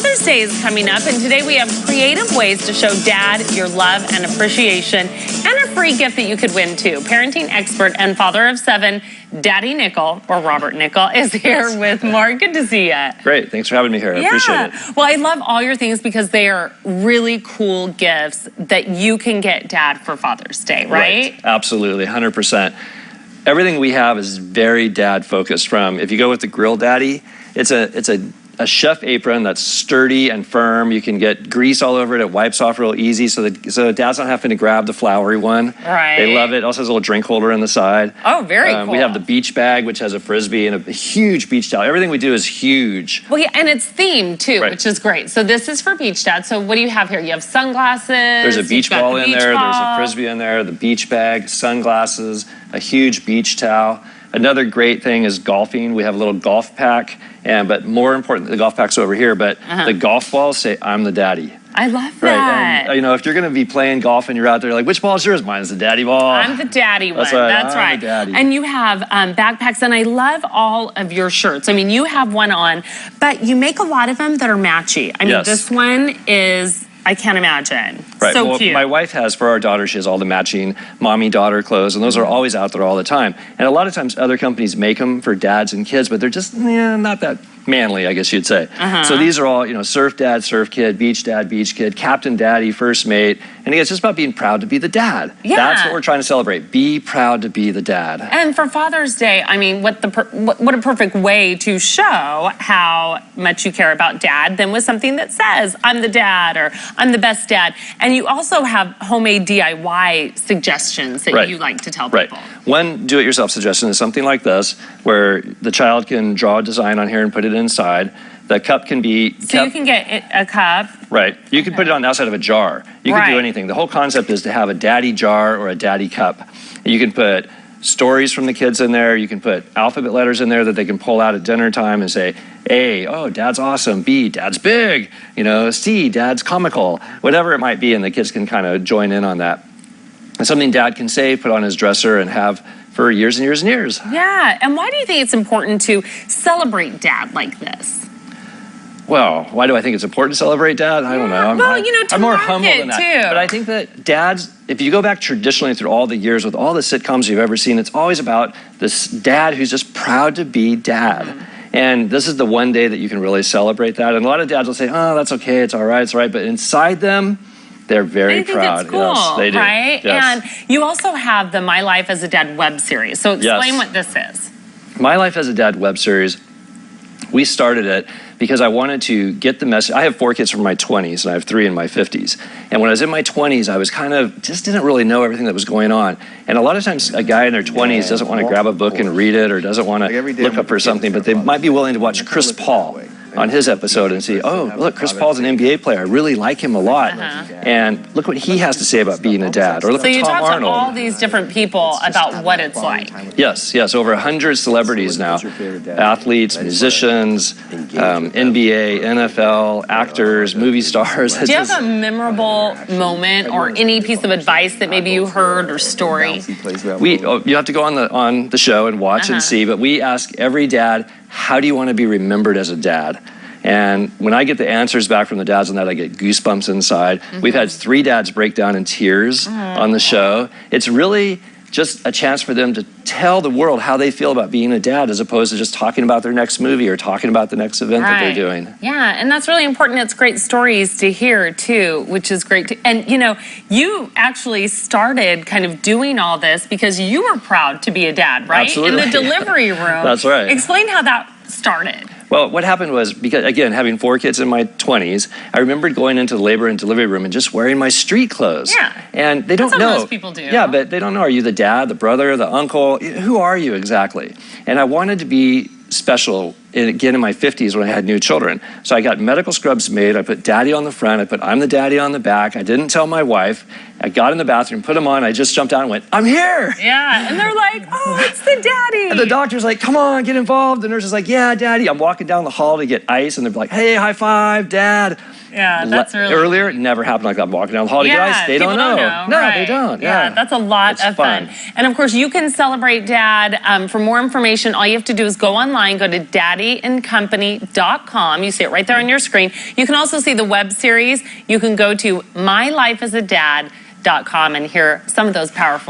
Father's Day is coming up, and today we have creative ways to show Dad your love and appreciation, and a free gift that you could win too. Parenting expert and father of 7, Daddy Nickell, or Robert Nickell, is here with Mark. Good to see you. Great. Thanks for having me here. I appreciate it. Well, I love all your things because they are really cool gifts that you can get Dad for Father's Day, right? Absolutely, 100%. Everything we have is very dad focused. From, if you go with the Grill Daddy, it's a chef apron that's sturdy and firm. You can get grease all over it. It wipes off real easy, so dad's not having to grab the flowery one. Right. They love it. It also has a little drink holder on the side. Oh, very cool. We have the beach bag, which has a Frisbee and a huge beach towel. Everything we do is huge. Well, yeah, and it's themed too, which is great. So this is for beach dad. So what do you have here? You have sunglasses. There's a beach ball in there. There's a Frisbee in there, the beach bag, sunglasses, a huge beach towel. Another great thing is golfing. We have a little golf pack, but more important, the golf pack's over here, but the golf balls say, "I'm the daddy." I love that. Right, and, you know, if you're going to be playing golf and you're out there like, which ball is yours? Mine's the daddy ball. I'm the daddy one. That's right. The daddy. And you have backpacks, and I love all of your shirts. I mean, you have one on, but you make a lot of them that are matchy. I mean, this one is, I can't imagine. Right. So well, cute. My wife has, for our daughter, she has all the matching mommy-daughter clothes, and those are always out there all the time. And a lot of times other companies make them for dads and kids, but they're just not that manly, I guess you'd say. So these are all, you know, surf dad, surf kid, beach dad, beach kid, captain daddy, first mate. And again, it's just about being proud to be the dad. Yeah. That's what we're trying to celebrate. Be proud to be the dad. And for Father's Day, I mean, what a perfect way to show how much you care about Dad than with something that says, "I'm the dad," or "I'm the best dad." And you also have homemade DIY suggestions that you like to tell people. One do-it-yourself suggestion is something like this, where the child can draw a design on here and put it inside. The cup can be... So you can get a cup. Right. You can put it on the outside of a jar. You can do anything. The whole concept is to have a daddy jar or a daddy cup. You can put stories from the kids in there. You can put alphabet letters in there that they can pull out at dinner time and say, A, oh, dad's awesome. B, dad's big. You know, C, dad's comical. Whatever it might be, and the kids can kind of join in on that. And something dad can say, put on his dresser, and have for years and years and years. Yeah. And why do you think it's important to celebrate Dad like this? Well, why do I think it's important to celebrate Dad? I don't know. Well, you know, I'm more humble than that. Too. But I think that dads, if you go back traditionally through all the years with all the sitcoms you've ever seen, it's always about this dad who's just proud to be dad. And this is the one day that you can really celebrate that. And a lot of dads will say, "Oh, that's okay, it's all right, it's all right." But inside them, they're very proud. It's cool, yes, they do. Right? Yes. And you also have the My Life as a Dad web series. So explain what this is. My Life as a Dad web series, we started it because I wanted to get the message. I have 4 kids from my 20s, and I have 3 in my 50s. And when I was in my 20s, I was kind of, just didn't really know everything that was going on. And a lot of times, a guy in their 20s doesn't want to grab a book and read it, or doesn't want to look up for something, but they might be willing to watch Chris Paul on his episode and see, oh, look, Chris Paul's an NBA player. I really like him a lot. And look what he has to say about being a dad. Or look at Tom Arnold. So you talk to all these different people about what it's like. Yes, yes, over 100 celebrities now. Athletes, musicians, NBA, NFL, actors, movie stars. Do you have a memorable moment or any piece of advice that maybe you heard or story? You have to go on the show and watch and see, but we ask every dad, how do you want to be remembered as a dad? And when I get the answers back from the dads on that, I get goosebumps inside. We've had 3 dads break down in tears on the show. It's really just a chance for them to tell the world how they feel about being a dad, as opposed to just talking about their next movie or talking about the next event that they're doing. Yeah, and that's really important. It's great stories to hear too, which is great. And you know, you actually started kind of doing all this because you were proud to be a dad, right? Absolutely. In the delivery room. That's right. Explain how that started. Well, what happened was, because, again, having 4 kids in my 20s, I remembered going into the labor and delivery room and just wearing my street clothes. Yeah. And they don't know. That's what most people do. Yeah, but they don't know. Are you the dad, the brother, the uncle? Who are you exactly? And I wanted to be special, again, in my 50s when I had new children. So I got medical scrubs made. I put daddy on the front. I put I'm the daddy on the back. I didn't tell my wife. I got in the bathroom, put them on. I just jumped out and went, "I'm here." Yeah, and they're like, "Oh, it's the daddy." And the doctor's like, "Come on, get involved." The nurse is like, "Yeah, daddy." I'm walking down the hall to get ice, and they're like, "Hey, high five, dad." Yeah, that's really... Earlier, it never happened like that. I'm walking down the hall to get ice. They don't know. No, they don't. Yeah, that's a lot of fun. And of course, you can celebrate Dad. For more information, all you have to do is go online, go to Daddy daddyandcompany.com. You see it right there on your screen. You can also see the web series. You can go to mylifeasadad.com and hear some of those powerful